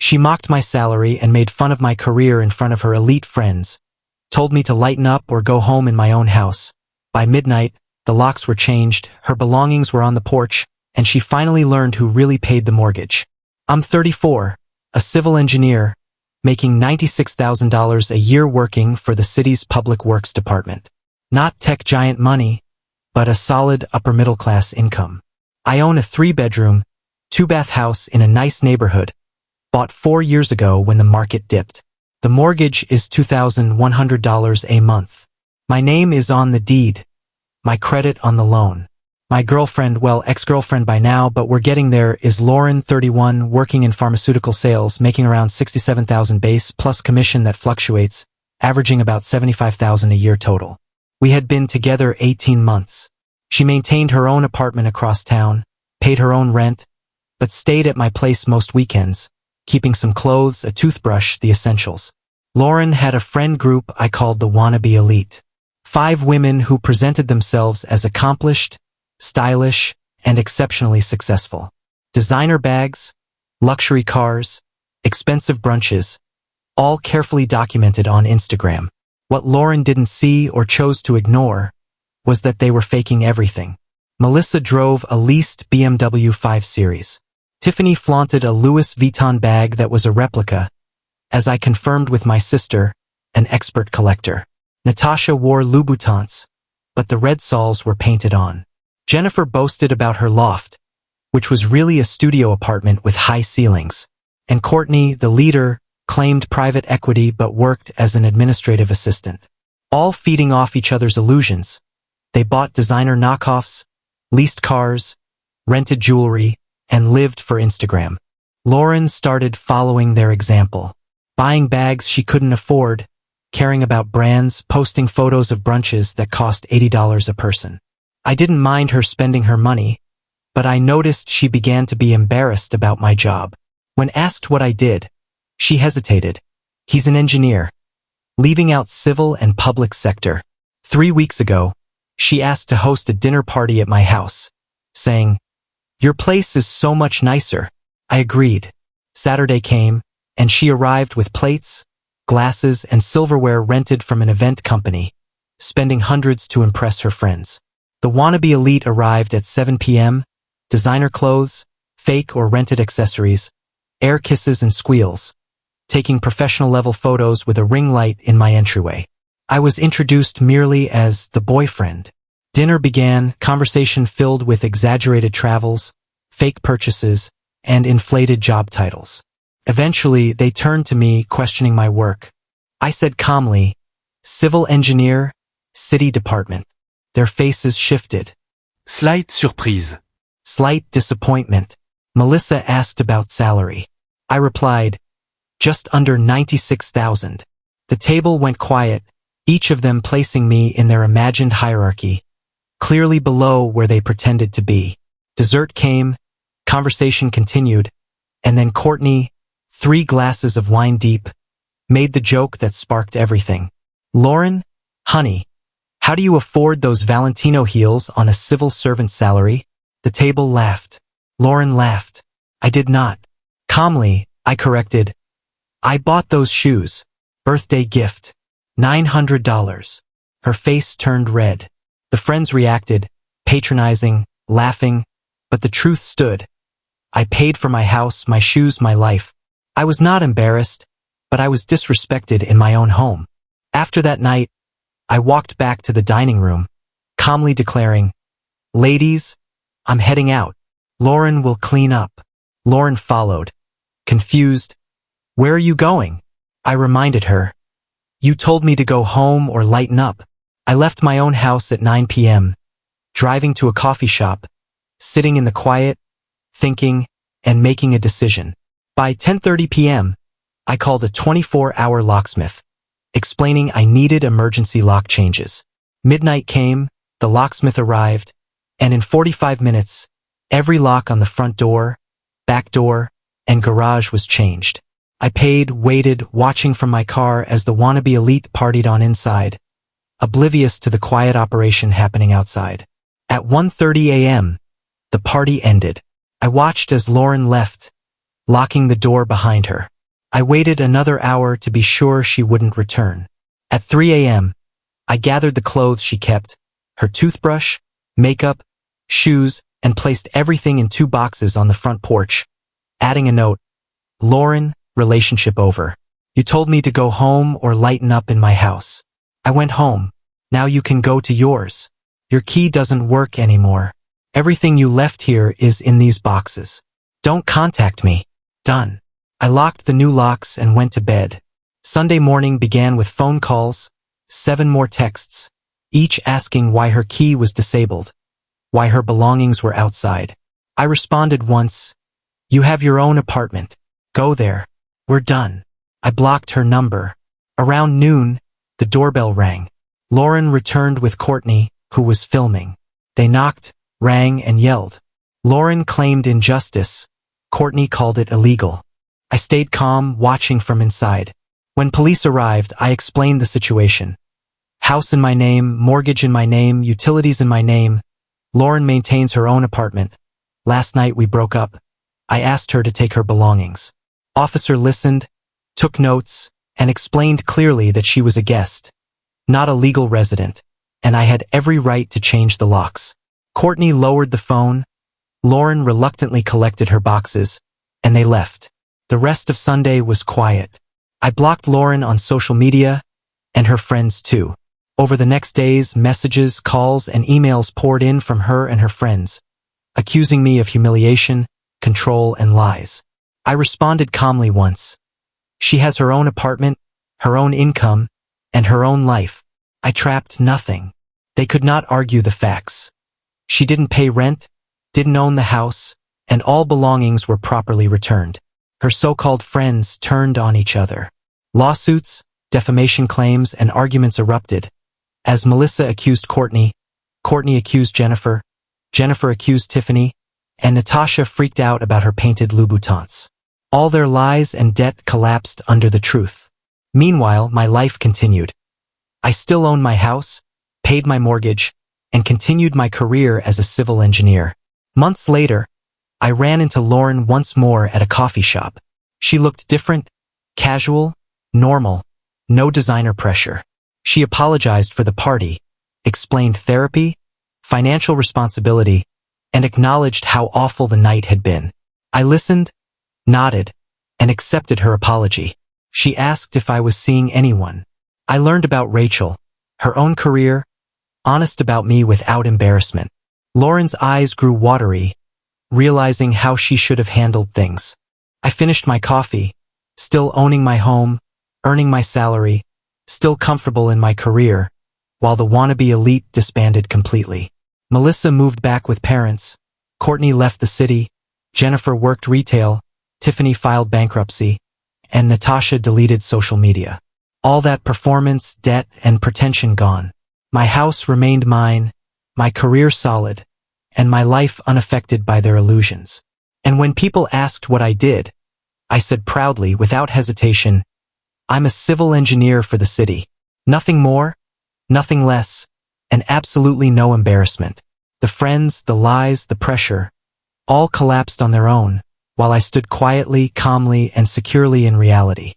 She mocked my salary and made fun of my career in front of her elite friends, told me to lighten up or go home in my own house. By midnight, the locks were changed, her belongings were on the porch, and she finally learned who really paid the mortgage. I'm 34, a civil engineer, making $96,000 a year working for the city's public works department. Not tech giant money, but a solid upper-middle-class income. I own a 3-bedroom, 2-bath house in a nice neighborhood, bought 4 years ago when the market dipped. The mortgage is $2,100 a month. My name is on the deed, my credit on the loan. My girlfriend, well, ex-girlfriend by now, but we're getting there, is Lauren, 31, working in pharmaceutical sales, making around $67,000 base plus commission that fluctuates, averaging about $75,000 a year total. We had been together 18 months. She maintained her own apartment across town, paid her own rent, but stayed at my place most weekends, keeping some clothes, a toothbrush, the essentials. Lauren had a friend group I called the wannabe elite. 5 women who presented themselves as accomplished, stylish, and exceptionally successful. Designer bags, luxury cars, expensive brunches, all carefully documented on Instagram. What Lauren didn't see or chose to ignore was that they were faking everything. Melissa drove a leased BMW 5 Series. Tiffany flaunted a Louis Vuitton bag that was a replica, as I confirmed with my sister, an expert collector. Natasha wore Louboutins, but the red soles were painted on. Jennifer boasted about her loft, which was really a studio apartment with high ceilings. And Courtney, the leader, claimed private equity but worked as an administrative assistant. All feeding off each other's illusions. They bought designer knockoffs, leased cars, rented jewelry, and lived for Instagram. Lauren started following their example, buying bags she couldn't afford, caring about brands, posting photos of brunches that cost $80 a person. I didn't mind her spending her money, but I noticed she began to be embarrassed about my job. When asked what I did, she hesitated. He's an engineer, leaving out civil and public sector. 3 weeks ago, she asked to host a dinner party at my house, saying, "Your place is so much nicer." I agreed. Saturday came, and she arrived with plates, glasses, and silverware rented from an event company, spending hundreds to impress her friends. The wannabe elite arrived at 7 p.m., designer clothes, fake or rented accessories, air kisses and squeals, taking professional-level photos with a ring light in my entryway. I was introduced merely as the boyfriend. Dinner began, conversation filled with exaggerated travels, fake purchases, and inflated job titles. Eventually, they turned to me, questioning my work. I said calmly, "Civil engineer, city department." Their faces shifted. Slight surprise. Slight disappointment. Melissa asked about salary. I replied, "Just under 96,000. The table went quiet, each of them placing me in their imagined hierarchy, clearly below where they pretended to be. Dessert came, conversation continued, and then Courtney, 3 glasses of wine deep, made the joke that sparked everything. "Lauren, honey, how do you afford those Valentino heels on a civil servant's salary?" The table laughed. Lauren laughed. I did not. Calmly, I corrected, "I bought those shoes. Birthday gift. $900. Her face turned red. The friends reacted, patronizing, laughing, but the truth stood. I paid for my house, my shoes, my life. I was not embarrassed, but I was disrespected in my own home. After that night, I walked back to the dining room, calmly declaring, "Ladies, I'm heading out. Lauren will clean up." Lauren followed, confused. "Where are you going?" I reminded her. "You told me to go home or lighten up." I left my own house at 9 p.m., driving to a coffee shop, sitting in the quiet, thinking, and making a decision. By 10:30 p.m., I called a 24-hour locksmith, explaining I needed emergency lock changes. Midnight came, the locksmith arrived, and in 45 minutes, every lock on the front door, back door, and garage was changed. I paid, waited, watching from my car as the wannabe elite partied on inside, oblivious to the quiet operation happening outside. At 1:30 a.m., the party ended. I watched as Lauren left, locking the door behind her. I waited another hour to be sure she wouldn't return. At 3 a.m., I gathered the clothes she kept, her toothbrush, makeup, shoes, and placed everything in 2 boxes on the front porch, adding a note, "Lauren, relationship over. You told me to go home or lighten up in my house. I went home. Now you can go to yours. Your key doesn't work anymore. Everything you left here is in these boxes. Don't contact me. Done." I locked the new locks and went to bed. Sunday morning began with phone calls, 7 more texts, each asking why her key was disabled, why her belongings were outside. I responded once, "You have your own apartment. Go there. We're done." I blocked her number. Around noon, the doorbell rang. Lauren returned with Courtney, who was filming. They knocked, rang, and yelled. Lauren claimed injustice. Courtney called it illegal. I stayed calm, watching from inside. When police arrived, I explained the situation. House in my name, mortgage in my name, utilities in my name. Lauren maintains her own apartment. Last night we broke up. I asked her to take her belongings. Officer listened, took notes, and explained clearly that she was a guest, not a legal resident, and I had every right to change the locks. Courtney lowered the phone. Lauren reluctantly collected her boxes, and they left. The rest of Sunday was quiet. I blocked Lauren on social media, and her friends too. Over the next days, messages, calls, and emails poured in from her and her friends, accusing me of humiliation, control, and lies. I responded calmly once. She has her own apartment, her own income, and her own life. I trapped nothing. They could not argue the facts. She didn't pay rent, didn't own the house, and all belongings were properly returned. Her so-called friends turned on each other. Lawsuits, defamation claims, and arguments erupted. As Melissa accused Courtney, Courtney accused Jennifer, Jennifer accused Tiffany, and Natasha freaked out about her painted Louboutins. All their lies and debt collapsed under the truth. Meanwhile, my life continued. I still owned my house, paid my mortgage, and continued my career as a civil engineer. Months later, I ran into Lauren once more at a coffee shop. She looked different, casual, normal, no designer pressure. She apologized for the party, explained therapy, financial responsibility, and acknowledged how awful the night had been. I listened, nodded, and accepted her apology. She asked if I was seeing anyone. I learned about Rachel, her own career, honest about me without embarrassment. Lauren's eyes grew watery, realizing how she should have handled things. I finished my coffee, still owning my home, earning my salary, still comfortable in my career, while the wannabe elite disbanded completely. Melissa moved back with parents, Courtney left the city, Jennifer worked retail, Tiffany filed bankruptcy, and Natasha deleted social media. All that performance, debt, and pretension gone. My house remained mine, my career solid, and my life unaffected by their illusions. And when people asked what I did, I said proudly, without hesitation, I'm a civil engineer for the city. Nothing more, nothing less, and absolutely no embarrassment. The friends, the lies, the pressure, all collapsed on their own, while I stood quietly, calmly, and securely in reality.